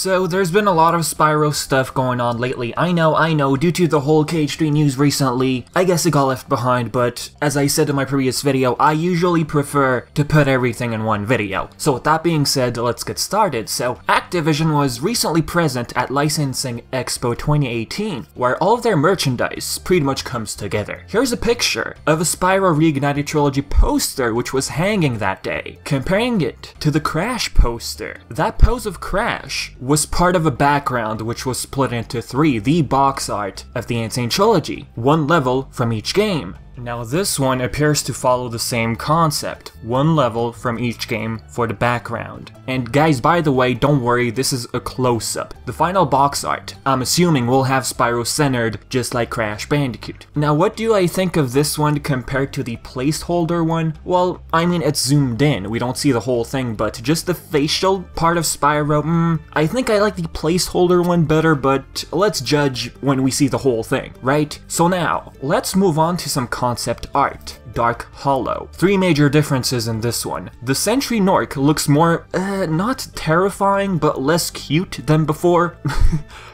So there's been a lot of Spyro stuff going on lately. I know, due to the whole KH3 news recently, I guess it got left behind, but as I said in my previous video, I usually prefer to put everything in one video. So with that being said, let's get started. So Activision was recently present at Licensing Expo 2018, where all of their merchandise pretty much comes together. Here's a picture of a Spyro Reignited trilogy poster which was hanging that day, comparing it to the Crash poster. That pose of Crash was part of a background which was split into three, the box art of the Insane Trilogy, one level from each game. Now this one appears to follow the same concept, one level from each game for the background. And guys, by the way, don't worry, this is a close-up. The final box art, I'm assuming, will have Spyro centered just like Crash Bandicoot. Now what do I think of this one compared to the placeholder one? Well, I mean, it's zoomed in, we don't see the whole thing, but just the facial part of Spyro, I think I like the placeholder one better, but let's judge when we see the whole thing, right? So now, let's move on to some concept art. Dark Hollow. Three major differences in this one. The Sentry Nork looks more, not terrifying, but less cute than before.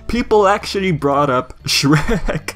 People actually brought up Shrek.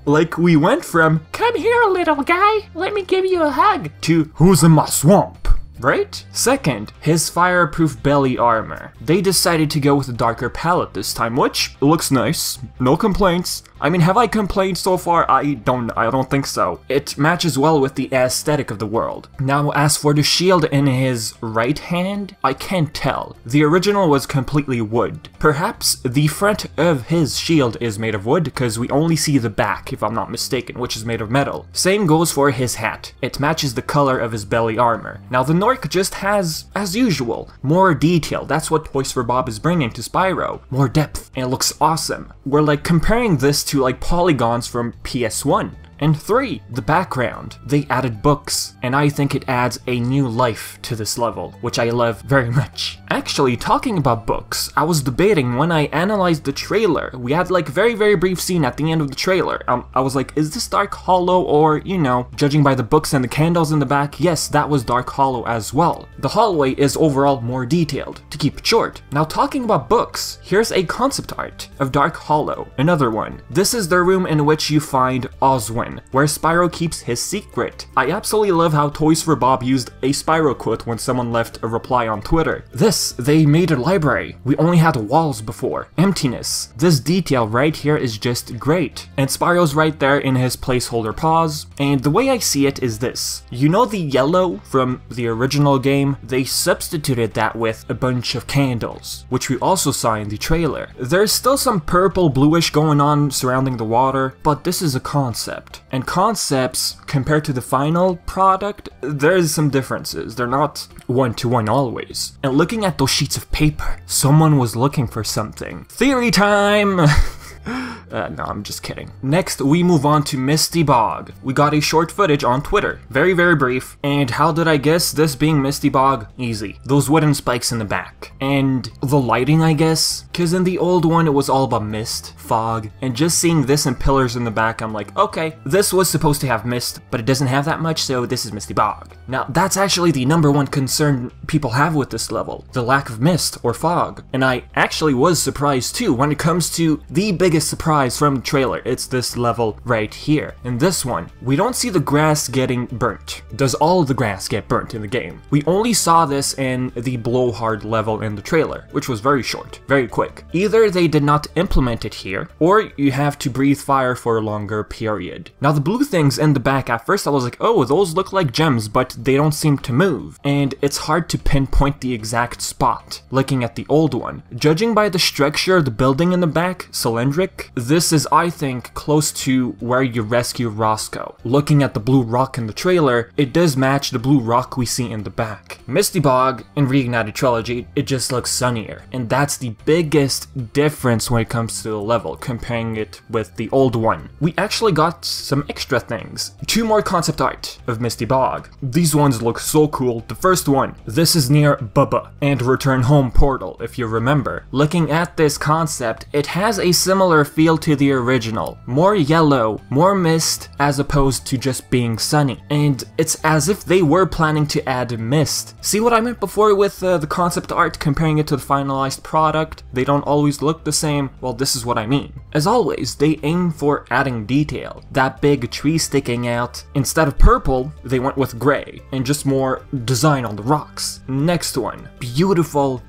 Like, we went from, "Come here, little guy, let me give you a hug," to, "Who's in my swamp?" Right? Second, his fireproof belly armor. They decided to go with a darker palette this time, which looks nice. No complaints. I mean, have I complained so far? I don't think so. It matches well with the aesthetic of the world. Now, as for the shield in his right hand, I can't tell. The original was completely wood. Perhaps the front of his shield is made of wood, because we only see the back, if I'm not mistaken, which is made of metal. Same goes for his hat. It matches the color of his belly armor. Now, the Nork just has, as usual, more detail. That's what Toys for Bob is bringing to Spyro. More depth, and it looks awesome. We're like comparing this to like polygons from PS1. And 3, the background. They added books, and I think it adds a new life to this level, which I love very much. Actually, talking about books, I was debating when I analyzed the trailer. We had like very brief scene at the end of the trailer. I was like, is this Dark Hollow, or, you know, judging by the books and the candles in the back, yes, that was Dark Hollow as well. The hallway is overall more detailed, to keep it short. Now talking about books, here's a concept art of Dark Hollow, another one. This is the room in which you find Oswin, where Spyro keeps his secret. I absolutely love how Toys for Bob used a Spyro quote when someone left a reply on Twitter. They made a library. We only had walls before. Emptiness. This detail right here is just great. And Spyro's right there in his placeholder pause. And the way I see it is this. You know the yellow from the original game? They substituted that with a bunch of candles, which we also saw in the trailer. There's still some purple bluish going on surrounding the water, but this is a concept. And concepts, compared to the final product, there's some differences. They're not one-to-one always. And looking at those sheets of paper, someone was looking for something. Theory time! No, I'm just kidding. Next, we move on to Misty Bog. We got a short footage on Twitter. Very brief. And how did I guess this being Misty Bog? Easy. Those wooden spikes in the back. And the lighting, I guess? Because in the old one, it was all about mist, fog, and just seeing this and pillars in the back, I'm like, okay, this was supposed to have mist, but it doesn't have that much, so this is Misty Bog. Now, that's actually the #1 concern people have with this level, the lack of mist or fog. And I actually was surprised too when it comes to the biggest surprise from the trailer. It's this level right here. In this one, we don't see the grass getting burnt. Does all of the grass get burnt in the game? We only saw this in the blowhard level in the trailer, which was very short, very quick. Either they did not implement it here, or you have to breathe fire for a longer period. Now the blue things in the back, at first I was like, oh, those look like gems, but they don't seem to move. And it's hard to pinpoint the exact spot, looking at the old one. Judging by the structure of the building in the back, cylindric, this is, I think, close to where you rescue Roscoe. Looking at the blue rock in the trailer, it does match the blue rock we see in the back. Misty Bog in Reignited Trilogy, it just looks sunnier, and that's the biggest difference when it comes to the level, comparing it with the old one. We actually got some extra things. 2 more concept art of Misty Bog. These ones look so cool. The first one, this is near Bubba and Return Home portal, if you remember. Looking at this concept, it has a similar similar feel to the original. More yellow, more mist, as opposed to just being sunny. And it's as if they were planning to add mist. See what I meant before with the concept art, comparing it to the finalized product? They don't always look the same. Well, this is what I mean. As always, they aim for adding detail. That big tree sticking out. Instead of purple, they went with gray, and just more design on the rocks. Next one. Beautiful,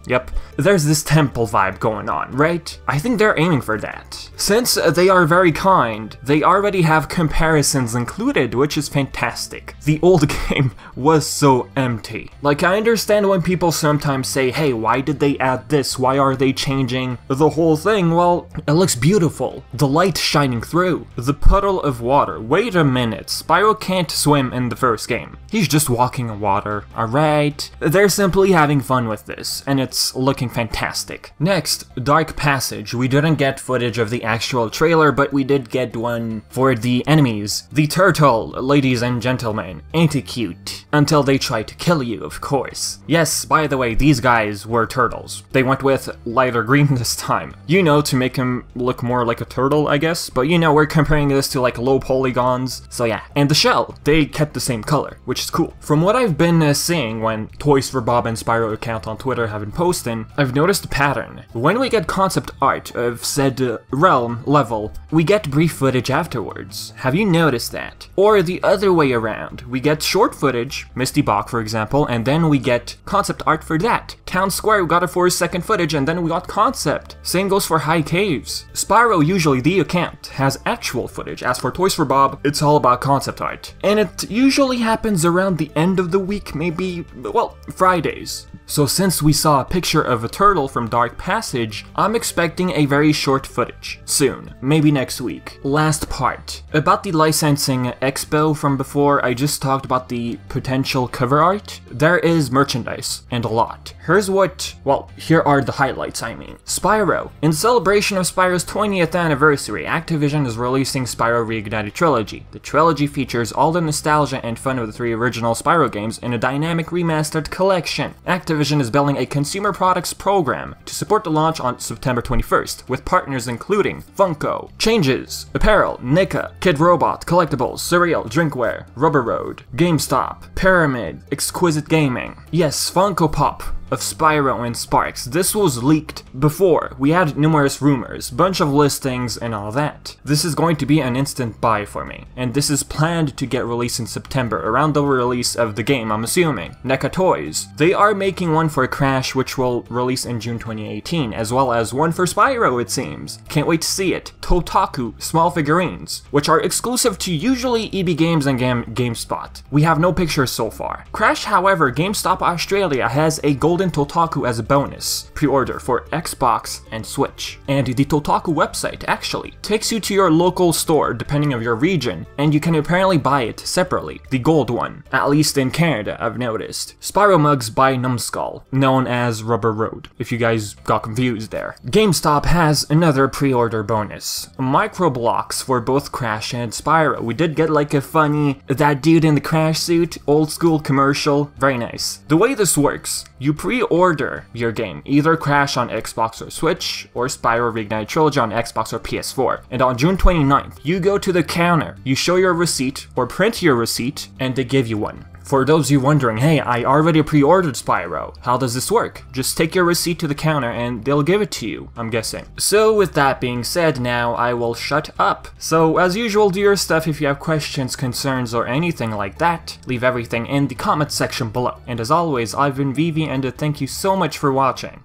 yep. There's this temple vibe going on, right? I think they're aiming for that. Since they are very kind, they already have comparisons included, which is fantastic. The old game was so empty. Like, I understand when people sometimes say, hey, why did they add this? Why are they changing the whole thing? Well, it looks beautiful. The light shining through. The puddle of water. Wait a minute, Spyro can't swim in the first game. He's just walking on water, alright? They're simply having fun with this, and it's looking fantastic. Next, Dark Passage. We didn't get footage of the actual trailer, but we did get one for the enemies. The turtle, ladies and gentlemen, ain't it cute? Until they try to kill you, of course. Yes, by the way, these guys were turtles. They went with lighter green this time. You know, to make him look more like a turtle, I guess, but you know, we're comparing this to like low polygons, so yeah. And the shell, they kept the same color, which is cool. From what I've been seeing when Toys for Bob and Spyro account on Twitter have been posting, I've noticed a pattern. When we get concept art of said realm level, we get brief footage afterwards. Have you noticed that? Or the other way around, we get short footage, Misty Bog for example, and then we get concept art for that. Town Square, we got a 4-second footage and then we got concept. Same goes for High Caves. Spyro, usually the account, has actual footage. As for Toys for Bob, it's all about concept art. And it usually happens around the end of the week, maybe, well, Fridays. So since we saw a picture of a turtle from Dark Passage, I'm expecting a very short footage. Soon. Maybe next week. Last part. About the licensing Expo from before, I just talked about the potential cover art. There is merchandise, and a lot. Here's what, well, here are the highlights, I mean. Spyro. In celebration of Spyro's 20th anniversary, Activision is releasing Spyro Reignited Trilogy. The trilogy features all the nostalgia and fun of the 3 original Spyro games in a dynamic remastered collection. Activision is building a consumer products program to support the launch on September 21st, with partners including FUNKO, Changes, Apparel, Nika, Kid Robot, Collectibles, Surreal, Drinkware, Rubber Road, GameStop, Pyramid, Exquisite Gaming. Yes, Funko Pop of Spyro and Sparks. This was leaked before. We had numerous rumors, bunch of listings and all that. This is going to be an instant buy for me, and this is planned to get released in September, around the release of the game, I'm assuming. NECA Toys. They are making one for Crash, which will release in June 2018, as well as one for Spyro, it seems. Can't wait to see it. Totaku small figurines, which are exclusive to usually EB Games and GameSpot. We have no pictures so far. Crash, however, GameStop Australia has a golden Totaku as a bonus pre-order for Xbox and Switch. And the Totaku website actually takes you to your local store depending on your region, and you can apparently buy it separately, the gold one, at least in Canada I've noticed. Spyro mugs by Numbskull, known as Rubber Road, if you guys got confused there. GameStop has another pre-order bonus, micro blocks for both Crash and Spyro. We did get like a funny, that dude in the Crash suit, old school commercial, very nice. The way this works, you pre-order your game, either Crash on Xbox or Switch, or Spyro Reignited Trilogy on Xbox or PS4. And on June 29th, you go to the counter, you show your receipt, or print your receipt, and they give you one. For those of you wondering, hey, I already pre-ordered Spyro, how does this work? Just take your receipt to the counter and they'll give it to you, I'm guessing. So with that being said, now I will shut up. So as usual, do your stuff. If you have questions, concerns, or anything like that, leave everything in the comment section below. And as always, I've been Vivi, and thank you so much for watching.